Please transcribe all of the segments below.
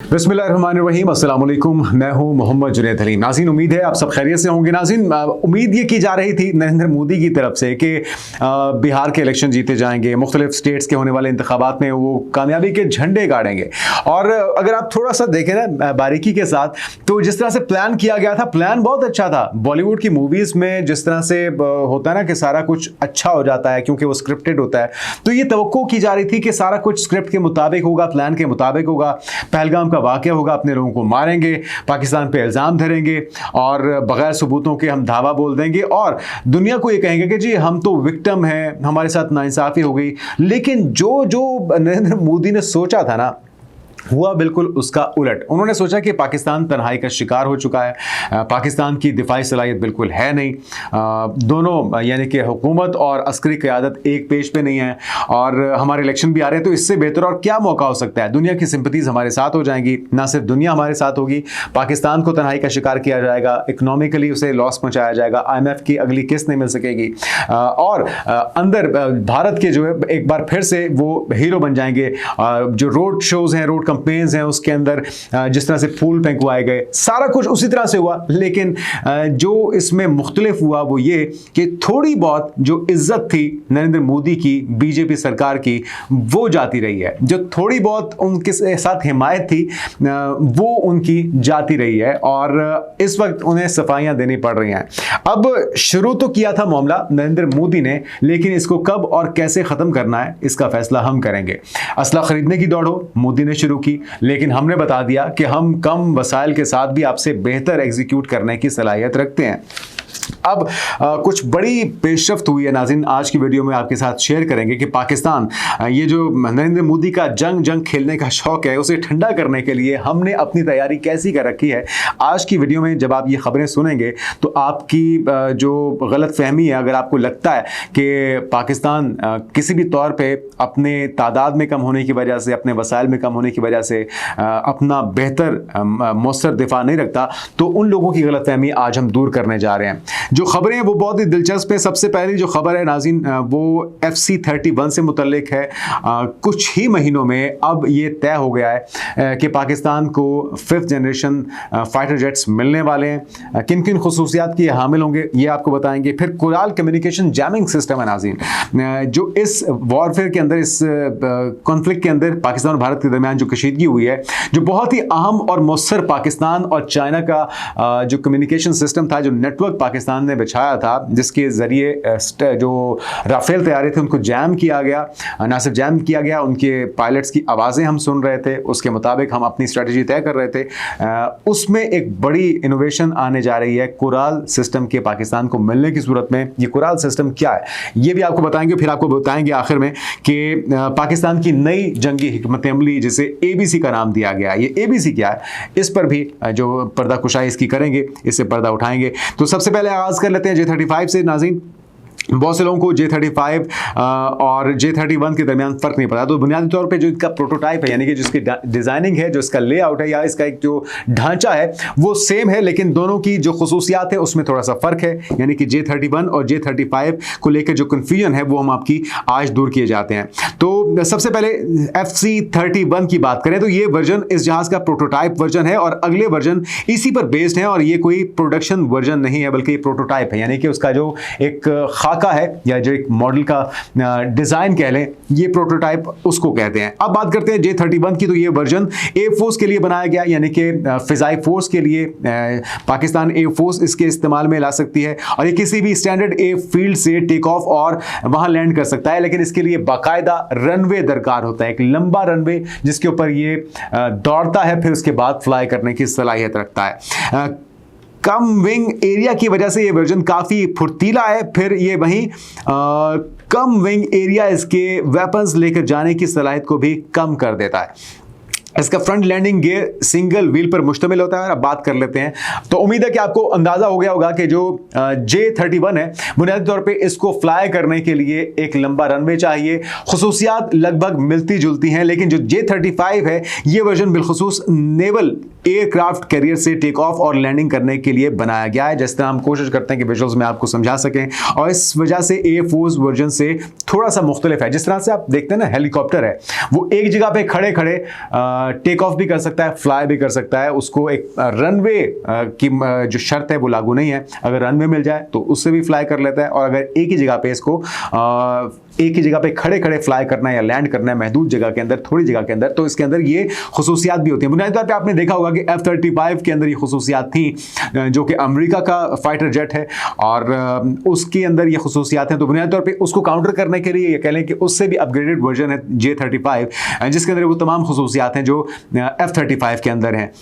बिस्मिल्लाहिर्रहमानिर्रहीम, अस्सलाम वालेकुम। मैं हूं मोहम्मद जुनैद हलीम। नाज़रीन, उम्मीद है आप सब खैरियत से होंगे। नाज़रीन, उम्मीद ये की जा रही थी नरेंद्र मोदी की तरफ से कि बिहार के इलेक्शन जीते जाएंगे, मुख्तलिफ स्टेट्स के होने वाले इंतखाबात में वो कामयाबी के झंडे गाड़ेंगे। और अगर आप थोड़ा सा देखें ना बारीकी के साथ, तो जिस तरह से प्लान किया गया था, प्लान बहुत अच्छा था। बॉलीवुड की मूवीज़ में जिस तरह से होता है ना कि सारा कुछ अच्छा हो जाता है क्योंकि वो स्क्रिप्टेड होता है, तो ये तवक्को की जा रही थी कि सारा कुछ स्क्रिप्ट के मुताबिक होगा, प्लान के मुताबिक होगा। पहलगाम का वाकया होगा, अपने लोगों को मारेंगे, पाकिस्तान पे इल्ज़ाम धरेंगे और बगैर सबूतों के हम धावा बोल देंगे और दुनिया को ये कहेंगे कि जी हम तो विक्टिम हैं, हमारे साथ नाइंसाफ़ी हो गई। लेकिन जो नरेंद्र मोदी ने सोचा था ना, हुआ बिल्कुल उसका उलट। उन्होंने सोचा कि पाकिस्तान तन्हाई का शिकार हो चुका है, पाकिस्तान की दिफाई सलाहियत बिल्कुल है नहीं, दोनों यानी कि हुकूमत और अस्करी क़यादत एक पेज पे नहीं है और हमारे इलेक्शन भी आ रहे हैं, तो इससे बेहतर और क्या मौका हो सकता है। दुनिया की सिंपथीज़ हमारे साथ हो जाएंगी, ना सिर्फ दुनिया हमारे साथ होगी, पाकिस्तान को तन्हाई का शिकार किया जाएगा, इकनॉमिकली उसे लॉस पहुँचाया जाएगा, IMF की अगली किस्त नहीं मिल सकेगी और अंदर भारत के जो है एक बार फिर से वो हीरो बन जाएंगे। जो रोड शोज़ हैं, रोड कैंपेन्स हैं, उसके अंदर जिस तरह से फूल फेंकवाए गए, सारा कुछ उसी तरह से हुआ। लेकिन जो इसमें मुख्तलिफ हुआ वो ये कि थोड़ी बहुत जो इज्जत थी नरेंद्र मोदी की, बीजेपी सरकार की, वो जाती रही है। जो थोड़ी बहुत उनके साथ हिमायत थी वो उनकी जाती रही है और इस वक्त उन्हें सफाइयां देनी पड़ रही हैं। अब शुरू तो किया था मामला नरेंद्र मोदी ने, लेकिन इसको कब और कैसे ख़त्म करना है इसका फैसला हम करेंगे। असला खरीदने की दौड़ हो, मोदी ने शुरू की, लेकिन हमने बता दिया कि हम कम वसाइल के साथ भी आपसे बेहतर एग्जीक्यूट करने की सलाहियत रखते हैं। अब कुछ बड़ी पेशरफ्त हुई है नाज़रीन, आज की वीडियो में आपके साथ शेयर करेंगे कि पाकिस्तान ये जो नरेंद्र मोदी का जंग खेलने का शौक है, उसे ठंडा करने के लिए हमने अपनी तैयारी कैसी कर रखी है। आज की वीडियो में जब आप ये खबरें सुनेंगे तो आपकी जो गलत फहमी है, अगर आपको लगता है कि पाकिस्तान किसी भी तौर पर अपने तादाद में कम होने की वजह से, अपने वसाइल में कम होने की वजह से अपना बेहतर मौसर दिफा नहीं रखता, तो उन लोगों की गलत फहमी आज हम दूर करने जा रहे हैं। जो खबरें हैं वो बहुत ही दिलचस्प है। सबसे पहली जो खबर है नाज़रीन, वो FC-31 से मुतल्लिक है। कुछ ही महीनों में अब ये तय हो गया है कि पाकिस्तान को 5th जनरेशन फाइटर जेट्स मिलने वाले हैं। किन किन खसूसियात की हामिल होंगे ये आपको बताएंगे। फिर कोराल कम्युनिकेशन जैमिंग सिस्टम है नाज़रीन, जो इस वॉरफेयर के अंदर, इस कॉन्फ्लिक्ट के अंदर पाकिस्तान और भारत के दरमियान जो कशीदगी हुई है, जो बहुत ही अहम और मौसर पाकिस्तान और चाइना का जो कम्युनिकेशन सिस्टम था, जो नेटवर्क पाकिस्तान ने बिछाया था, जिसके जरिए जो राफेल तैयारी थे उनको जैम किया गया। ना सिर्फ जैम किया गया, उनके पायलट्स की आवाज़ें हम सुन रहे थे, उसके मुताबिक हम अपनी स्ट्रेटजी तय कर रहे थे। उसमें एक बड़ी इनोवेशन आने जा रही है कोराल सिस्टम के पाकिस्तान को मिलने की सूरत में। ये कोराल सिस्टम क्या है ये भी आपको बताएंगे, फिर आपको बताएंगे आखिर में कि पाकिस्तान की नई जंगी हिकमत अमली, जिसे ABC का नाम दिया गया है, ये ABC क्या है, इस पर भी जो पर्दा कुशाई इसकी करेंगे, इससे पर्दा उठाएंगे। तो सबसे पहले आगाज कर लेते हैं J-35 से नाज़रीन। बहुत से लोगों को J-35 और J-31 के दरमियान फ़र्क नहीं पता, तो बुनियादी तौर पे जो इसका प्रोटोटाइप है, यानी कि जिसकी डिज़ाइनिंग है, जो इसका लेआउट है या इसका एक जो ढांचा है वो सेम है, लेकिन दोनों की जो खसूसियात है उसमें थोड़ा सा फ़र्क है। यानी कि J-31 और J-35 को लेकर जो कन्फ्यूजन है वो हम आपकी आज दूर किए जाते हैं। तो सबसे पहले FC-31 की बात करें तो ये वर्जन इस जहाज़ का प्रोटोटाइप वर्जन है और अगले वर्जन इसी पर बेस्ड है और ये कोई प्रोडक्शन वर्जन नहीं है, बल्कि ये प्रोटोटाइप है। यानी कि उसका जो एक का है या जो एक मॉडल का डिजाइन कह लें, ये प्रोटोटाइप उसको कहते हैं। अब बात करते हैं J-31 की, तो ये वर्जन एयर फोर्स के लिए बनाया गया, यानी कि फिजाई फोर्स के लिए पाकिस्तान एयर फोर्स इसके इस्तेमाल में ला सकती है और ये किसी भी स्टैंडर्ड एयर फील्ड से टेक ऑफ और वहां लैंड कर सकता है। लेकिन इसके लिए बाकायदा रनवे दरकार होता है, एक लंबा रनवे जिसके ऊपर ये दौड़ता है, फिर उसके बाद फ्लाई करने की सलाहियत रखता है। कम विंग एरिया की वजह से ये वर्जन काफ़ी फुर्तीला है। फिर ये वहीं कम विंग एरिया इसके वेपन्स लेकर जाने की सलाहियत को भी कम कर देता है। इसका front landing gear single wheel पर मुश्तमिल होता है। अब बात कर लेते हैं, तो उम्मीद है कि आपको अंदाजा हो गया होगा कि जो J-31 है, बुनियादी तौर पे इसको फ्लाई करने के लिए एक लंबा रनवे चाहिए। खुसूसियात लगभग मिलती जुलती हैं, लेकिन जो J-35 है ये वर्जन बिलखुसूस नेवल एयरक्राफ्ट कैरियर से टेक ऑफ और लैंडिंग करने के लिए बनाया गया है। जिस तरह हम कोशिश करते हैं कि विजुअल्स में आपको समझा सकें, और इस वजह से एयर फोर्स वर्जन से थोड़ा सा मुख्तलिफ है। जिस तरह से आप देखते हैं ना, हेलीकॉप्टर है वो एक जगह पे खड़े खड़े टेक ऑफ भी कर सकता है, फ्लाई भी कर सकता है। उसको एक रनवे की जो शर्त है वो लागू नहीं है। अगर रनवे मिल जाए तो उससे भी फ्लाई कर लेता है, और अगर एक ही जगह पे इसको एक ही जगह पे खड़े खड़े फ्लाई करना है या लैंड करना है महदूद जगह के अंदर, थोड़ी जगह के अंदर, तो इसके अंदर ये खुसूसियात भी होती हैं। बुनियादी तौर पे आपने देखा होगा कि F-35 के अंदर ये खुसूसियात थी, जो कि अमेरिका का फाइटर जेट है, और उसके अंदर ये खुसूसियात हैं। तो बुनियादी तौर पे उसको काउंटर करने के लिए ये कह लें कि उससे भी अपग्रेडेड वर्जन है J-35, जिसके अंदर वो तमाम खुसूसियात हैं जो F-35 के अंदर हैं।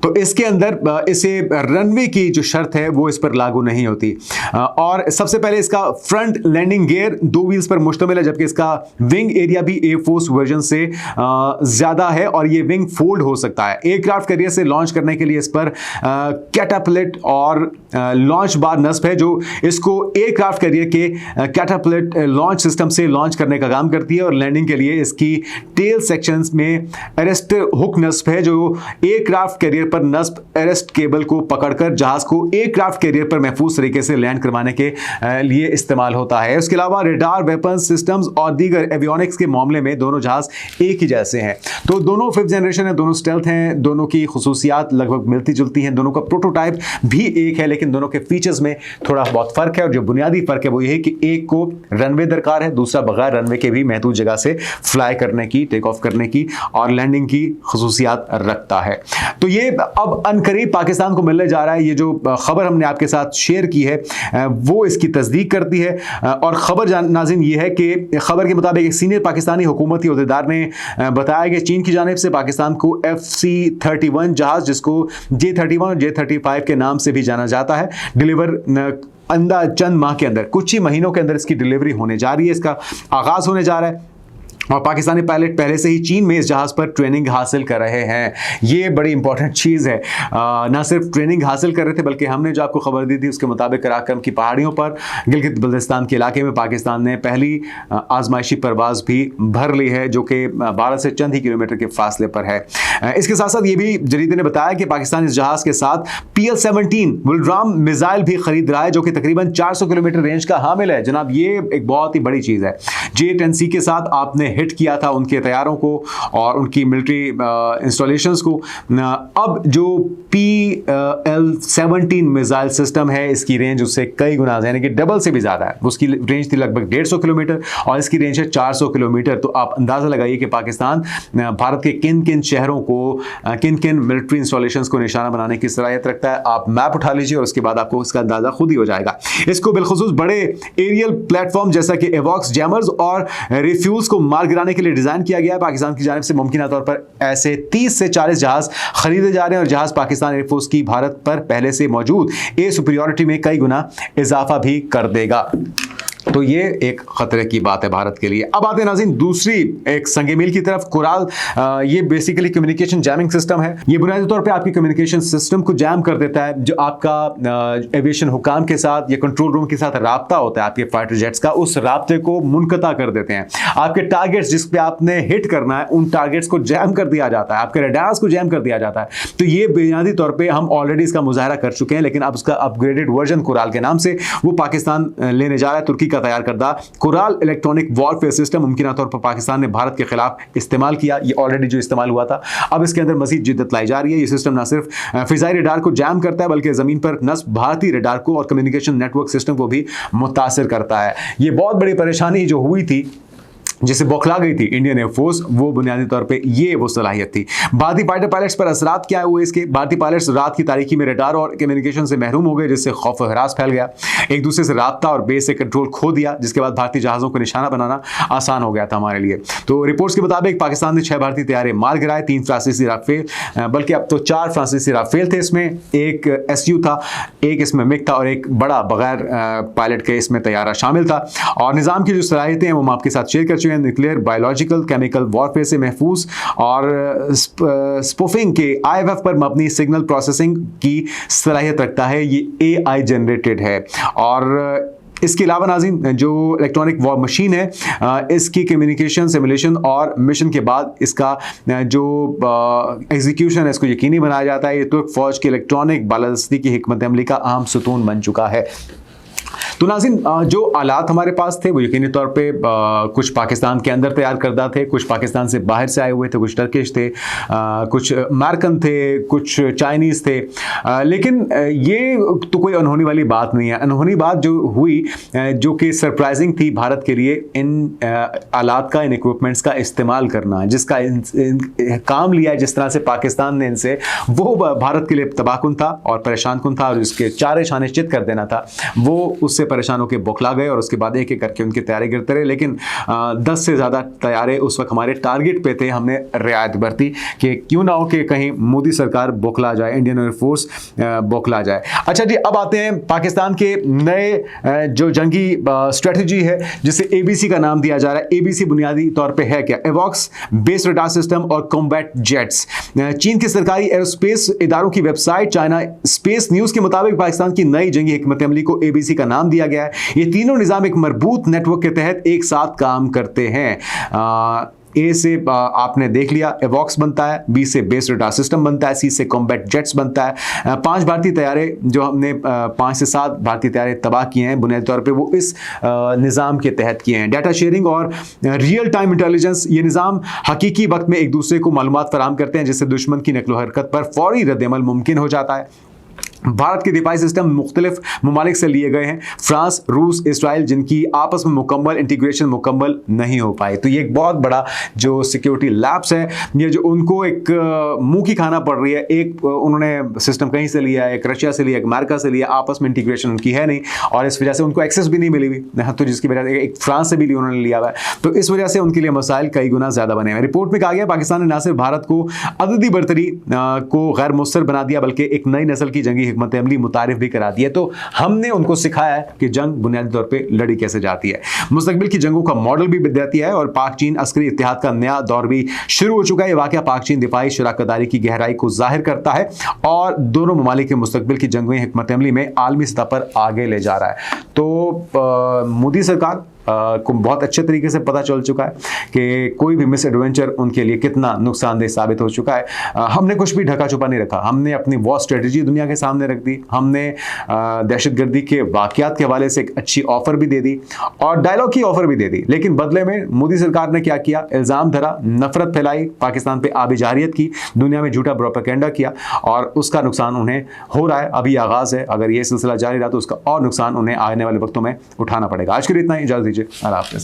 तो इसके अंदर इसे रनवे की जो शर्त है वो इस पर लागू नहीं होती। और सबसे पहले इसका फ्रंट लैंडिंग गियर 2 व्हील्स पर मुश्तमिल है, जबकि इसका विंग एरिया भी एयरफोर्स वर्जन से ज़्यादा है, और ये विंग फोल्ड हो सकता है। एयरक्राफ्ट कैरियर से लॉन्च करने के लिए इस पर कैटापलिट और लॉन्च बार नस्ब है, जो इसको एयरक्राफ्ट कैरियर के कैटापलिट लॉन्च सिस्टम से लॉन्च करने का काम करती है। और लैंडिंग के लिए इसकी टेल सेक्शंस में अरेस्ट हुक नस्ब है, जो एयरक्राफ्ट कैरियर पर नस्ब अरेस्ट केबल को पकड़कर जहाज को एयरक्राफ्ट कैरियर पर महफूज तरीके से लैंड करवाने के लिए इस्तेमाल होता है। उसके अलावा रेडार, वेपन सिस्टम्स और दीगर एवियोनिक्स के मामले में दोनों जहाज एक ही जैसे हैं। तो दोनों 5th जनरेशन है, दोनों स्टेल्थ हैं, दोनों की खुसूसियात लगभग मिलती जुलती हैं, दोनों का प्रोटोटाइप भी एक है, लेकिन दोनों के फीचर्स में थोड़ा बहुत फर्क है। और जो बुनियादी फर्क है वो ये है कि एक को रनवे दरकार है, दूसरा बगैर रनवे के भी महदूद जगह से फ्लाई करने की, टेक ऑफ करने की और लैंडिंग की खुसूसियात रखता है। तो ये अब अनकरीब पाकिस्तान को मिलने जा रहा है। ये जो खबर हमने आपके साथ शेयर की है वो इसकी तस्दीक करती है। और खबर नाज़रीन ये है कि खबर के मुताबिक एक सीनियर पाकिस्तानी हुकूमती अहदेदार ने बताया कि चीन की जानिब से पाकिस्तान को FC-31 जहाज, जिसको J-31 और J-35 के नाम से भी जाना जाता है, डिलीवर चंद माह के अंदर, कुछ ही महीनों के अंदर इसकी डिलीवरी होने जा रही है, इसका आगाज होने जा रहा है। और पाकिस्तानी पायलट पहले से ही चीन में इस जहाज पर ट्रेनिंग हासिल कर रहे हैं। ये बड़ी इंपॉर्टेंट चीज़ है। ना सिर्फ ट्रेनिंग हासिल कर रहे थे, बल्कि हमने जो आपको खबर दी थी उसके मुताबिक कराकरम की पहाड़ियों पर गिलगित बल्तिस्तान के इलाके में पाकिस्तान ने पहली आजमाइशी परवाज भी भर ली है, जो कि भारत से चंद ही किलोमीटर के फासले पर है। इसके साथ साथ ये भी जरीदे ने बताया कि पाकिस्तान इस जहाज के साथ PL-17 वुलराम मिसाइल भी खरीद रहा है, जो कि तकरीबन 400 किलोमीटर रेंज का हामिल है। जनाब, ये एक बहुत ही बड़ी चीज़ है। J-10C के साथ आपने हिट किया था उनके तैयारों को और उनकी मिलिट्री इंस्टॉलेशंस को। अब जो PL-17 मिसाइल सिस्टम है, इसकी रेंज उससे कई गुना यानी कि डबल से भी ज़्यादा है। उसकी रेंज थी लगभग 150 किलोमीटर और इसकी रेंज है 400 किलोमीटर। तो आप अंदाज़ा लगाइए कि पाकिस्तान भारत के किन किन शहरों को, किन किन मिलिट्री इंस्टॉलेशंस को निशाना बनाने की सलाहियत रखता है। आप मैप उठा लीजिए और उसके बाद आपको इसका अंदाज़ा खुद ही हो जाएगा। इसको बिलखुसूस बड़े एरियल प्लेटफॉर्म जैसा कि एवॉक्स, जैमर्स और रिफ्यूल्स को मार गिराने के लिए डिजाइन किया गया है। पाकिस्तान की जानिब से मुमकिन तौर पर ऐसे 30 से 40 जहाज खरीदे जा रहे हैं और जहाज पाकिस्तान एयरफोर्स की भारत पर पहले से मौजूद एयर सुपीरियॉरिटी में कई गुना इजाफा भी कर देगा। तो ये एक खतरे की बात है भारत के लिए। अब आते हैं नाज़रीन दूसरी एक संगे मील की तरफ, कोराल। ये बेसिकली कम्युनिकेशन जैमिंग सिस्टम है। ये बुनियादी तौर पे आपकी कम्युनिकेशन सिस्टम को जैम कर देता है। जो आपका एविएशन हुकाम के साथ या कंट्रोल रूम के साथ राब्ता होता है आपके फाइटर जेट्स का, उस राब्ते को मुनक़ता कर देते हैं। आपके टारगेट्स जिस पे आपने हिट करना है, उन टारगेट्स को जैम कर दिया जाता है, आपके रडार्स को जैम कर दिया जाता है। तो ये बुनियादी तौर पर हम ऑलरेडी इसका मुजाहरा कर चुके हैं, लेकिन अब उसका अपग्रेडेड वर्जन कोराल के नाम से वो पाकिस्तान लेने जा रहा है। तुर्की का तैयार करदा कोराल इलेक्ट्रॉनिक वॉरफेयर सिस्टम मुमकिन तौर पर पाकिस्तान ने भारत के खिलाफ इस्तेमाल किया। ये ऑलरेडी जो इस्तेमाल हुआ था, अब इसके अंदर मजीद जिद्दत लाई जा रही है। ये सिस्टम न सिर्फ फिजाई रडार को जैम करता है, बल्कि जमीन पर नस्ब भारतीय रडार को और कम्युनिकेशन नेटवर्क सिस्टम को भी मुतासिर करता है। ये बहुत बड़ी परेशानी जो हुई थी, जिसे बौखला गई थी इंडियन एयरफोर्स, वो बुनियादी तौर पे ये वो सलाहियत थी। भारतीय फाइटर पायलट्स पर असरात क्या हुए इसके? भारतीय पायलट्स रात की तारीकी में रडार और कम्युनिकेशन से महरूम हो गए, जिससे खौफ और हरास फैल गया। एक दूसरे से राब्ता और बेस से कंट्रोल खो दिया, जिसके बाद भारतीय जहाज़ों को निशाना बनाना आसान हो गया था हमारे लिए। तो रिपोर्ट्स के मुताबिक पाकिस्तान ने 6 भारतीय तैयारे मार गिराए, 3 फ्रांसीसी राफेल, बल्कि अब तो 4 फ्रांसीसी राफेल थे इसमें, एक SU था, एक इसमें मिग था और एक बड़ा बगैर पायलट के इसमें तैयारा शामिल था। और निज़ाम की जो सलाहियतें हैं वो हम आपके साथ शेयर कर चुके हैं। न्यूक्लियर, बायोलॉजिकल, केमिकल वॉरफेयर से महफूज और स्पूफिंग के IFF पर मबनी सिग्नल प्रोसेसिंग की सलाहियत रखता है। ये AI जनरेटेड है। और इसके अलावा नाज़रीन जो इलेक्ट्रॉनिक वॉर मशीन है, इसकी कम्युनिकेशन, सिमुलेशन और मिशन के बाद इसका जो एग्जीक्यूशन है इसको यकीनी बनाया जाता है। ये तुर्क फौज की इलेक्ट्रॉनिक बालादस्ती की हिकमत अमली का अहम सुतून बन चुका है। तो नाज़रीन, जो आलात हमारे पास थे वो यकीनी तौर पे कुछ पाकिस्तान के अंदर तैयार करदा थे, कुछ पाकिस्तान से बाहर से आए हुए थे, कुछ टर्किश थे, कुछ अमेरिकन थे, कुछ चाइनीज़ थे। लेकिन ये तो कोई अनहोनी वाली बात नहीं है। अनहोनी बात जो हुई, जो कि सरप्राइजिंग थी भारत के लिए, इन आलात का, इन इक्विपमेंट्स का इस्तेमाल करना, जिसका काम लिया है जिस तरह से पाकिस्तान ने इनसे, वो भारत के लिए तबाहकुन था और परेशानकुन था, और उसके चारे शाने चित कर देना था। वो उससे परेशान होकर बौखला गए और उसके बाद एक एक करके उनके तैयारे गिरते रहे। लेकिन 10 से ज़्यादा तैयारे उस वक्त हमारे टारगेट पे थे। हमने रियायत बरती कि क्यों ना हो कि कहीं मोदी सरकार बौखला जाए, इंडियन एयरफोर्स बौखला जाए। अच्छा जी, अब आते हैं पाकिस्तान के नए जो जंगी स्ट्रेटजी है, जिसे ABC का नाम दिया जा रहा है। ABC बुनियादी तौर पे है क्या? एवॉक्स बेस्ड रडार सिस्टम और कॉम्बैट जेट्स। चीन के सरकारी एरोस्पेस इदारों की वेबसाइट चाइना स्पेस न्यूज के मुताबिक पाकिस्तान की नई जंगी हिकमत अमली को ABC का नाम दिया गया है। ये तीनों निजाम एक मरबूत नेटवर्क के तहत एक साथ काम करते हैं। ए से आपने देख लिया, एवॉक्स बनता है, B से बेस्ड रडार सिस्टम बनता है, C से कॉम्बैट जेट्स बनता है। 5 भारतीय तैयारे जो हमने 5 से 7 भारतीय तैयारे तबाह किए हैं बुनियादी तौर पे, वो इस निज़ाम के तहत किए हैं। डाटा शेयरिंग और रियल टाइम इंटेलिजेंस, ये निज़ाम हकीकी वक्त में एक दूसरे को मालूमात फराहम करते हैं, जिससे दुश्मन की नकलो हरकत पर फौरी रद्द-ए-अमल मुमकिन हो जाता है। भारत के दिफाई सिस्टम मुख्तलिफ ममालिक से लिए गए हैं, फ्रांस, रूस, इसराइल, जिनकी आपस में मुकम्मल इंटीग्रेशन मुकम्मल नहीं हो पाई। तो ये एक बहुत बड़ा जो सिक्योरिटी लैप्स है, ये जो उनको एक मुंह की खाना पड़ रही है। एक उन्होंने सिस्टम कहीं से लिया, एक रशिया से लिया, एक अमेरिका से लिया, आपस में इंटीग्रेशन उनकी है नहीं, और इस वजह से उनको एक्सेस भी नहीं मिली हुई, तो जिसकी वजह से एक फ्रांस से भी उन्होंने लिया हुआ है। तो इस वजह से उनके लिए मसाइल कई गुना ज़्यादा बने हैं। रिपोर्ट में कहा गया पाकिस्तान ने न सिर्फ भारत को अददी बरतरी को गैर मुस्तर बना दिया, बल्कि एक नई नस्ल की जंगी हिकमत अमली मुतारिफ भी करा दिया। तो हमने उनको सिखाया है कि जंग बुनियादी तौर पे लड़ी कैसे जाती है। मुस्तकबिल की जंगों का मॉडल भी देती है, और पाक चीन अस्करी इत्तेहाद का नया दौर भी शुरू हो चुका है। ये वाकया पाक चीन दिफाई शराकतदारी की गहराई को जाहिर करता है और दोनों ममालिक के मुस्तकबिल की जंगी हिकमत अमली में आलमी सतह पर आगे ले जा रहा है। तो मोदी सरकार को बहुत अच्छे तरीके से पता चल चुका है कि कोई भी मिस एडवेंचर उनके लिए कितना नुकसानदेह साबित हो चुका है। हमने कुछ भी ढका छुपा नहीं रखा, हमने अपनी वॉर स्ट्रेटजी दुनिया के सामने रख दी, हमने दहशतगर्दी के वाकयात के हवाले से एक अच्छी ऑफर भी दे दी और डायलॉग की ऑफर भी दे दी। लेकिन बदले में मोदी सरकार ने क्या किया? इल्ज़ाम धरा, नफरत फैलाई, पाकिस्तान पर आबिजारियत की, दुनिया में झूठा प्रोपेगेंडा किया, और उसका नुकसान उन्हें हो रहा है। अभी आगाज़ है, अगर ये सिलसिला जारी रहा तो उसका और नुकसान उन्हें आने वाले वक्तों में उठाना पड़ेगा। आज के लिए इतना ही, इजाज़त दीजिए। अल्लाह हाफ़िज़।